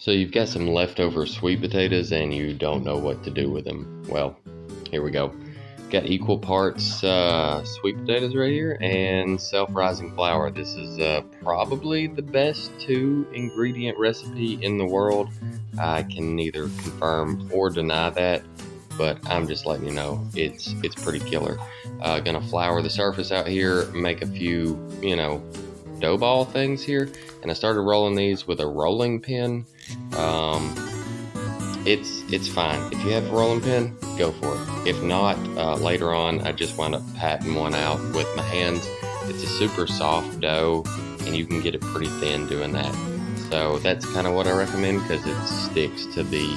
So you've got some leftover sweet potatoes and you don't know what to do with them. Well, here we go. Got equal parts sweet potatoes right here and self-rising flour. This is probably the best 2-ingredient recipe in the world. I can neither confirm or deny that, but I'm just letting you know it's pretty killer. Gonna flour the surface out here, make a few, dough ball things here, and I started rolling these with a rolling pin. It's fine. If you have a rolling pin, go for it. If not, later on, I just wound up patting one out with my hands. It's a super soft dough, and you can get it pretty thin doing that. So that's kind of what I recommend because it sticks to the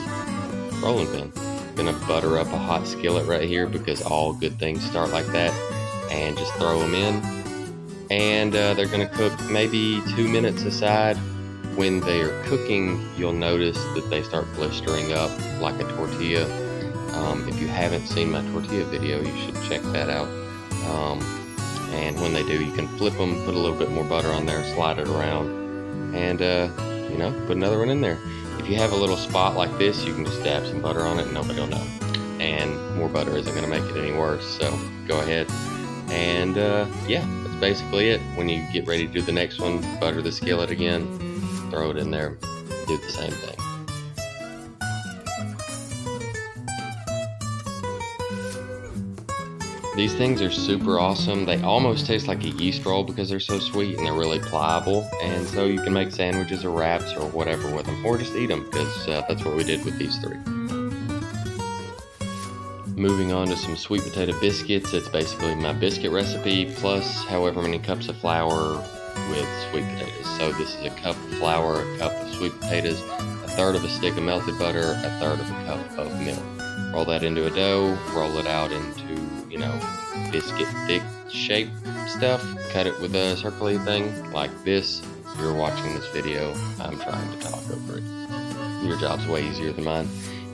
rolling pin. Gonna butter up a hot skillet right here because all good things start like that, and just throw them in. And they're gonna cook maybe 2 minutes aside. When they're cooking, you'll notice that they start blistering up like a tortilla. If you haven't seen my tortilla video, you should check that out. And when they do, you can flip them, put a little bit more butter on there, slide it around, and put another one in there. If you have a little spot like this, you can just dab some butter on it and nobody will know. And more butter isn't gonna make it any worse, so go ahead. And that's basically it. When you get ready to do the next one, butter the skillet again, throw it in there, do the same thing. These things are super awesome. They almost taste like a yeast roll because they're so sweet and they're really pliable. And so you can make sandwiches or wraps or whatever with them, or just eat them because that's what we did with these three. Moving on to some sweet potato biscuits. It's basically my biscuit recipe plus however many cups of flour with sweet potatoes. So this is a cup of flour, a cup of sweet potatoes, a third of a stick of melted butter, a third of a cup of milk. Roll that into a dough, roll it out into, biscuit thick shape stuff. Cut it with a circly thing like this. If you're watching this video, I'm trying to talk over it. Your job's way easier than mine.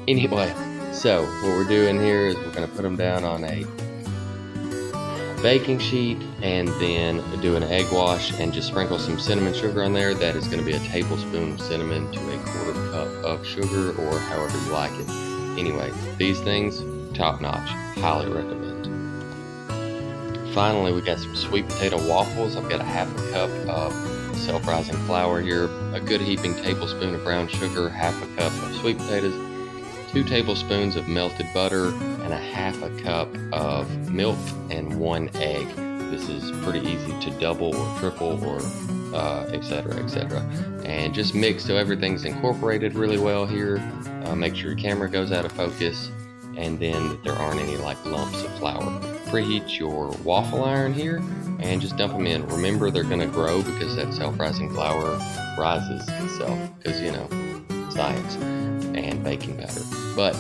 Anyway, so what we're doing here is we're going to put them down on a baking sheet and then do an egg wash and just sprinkle some cinnamon sugar on there. That is going to be a tablespoon of cinnamon to a 1/4 cup of sugar, or however you like it. Anyway, these things, top notch, highly recommend. Finally, we got some sweet potato waffles. I've got a 1/2 cup of self-rising flour here, a good heaping tablespoon of brown sugar, 1/2 cup of sweet potatoes, 2 tablespoons of melted butter, and a 1/2 cup of milk, and 1 egg. This is pretty easy to double or triple or etc. And just mix so everything's incorporated really well here. Make sure your camera goes out of focus, and then that there aren't any lumps of flour. Preheat your waffle iron here and just dump them in. Remember, they're going to grow because that self-rising flour rises itself because, science and baking powder. But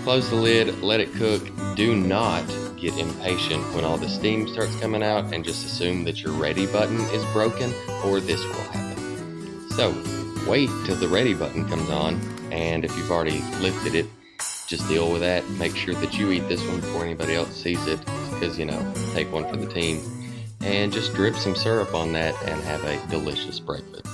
close the lid, let it cook. Do not get impatient when all the steam starts coming out and just assume that your ready button is broken, or this will happen. So wait till the ready button comes on, and if you've already lifted it, just deal with that. Make sure that you eat this one before anybody else sees it because, take one for the team. And just drip some syrup on that and have a delicious breakfast.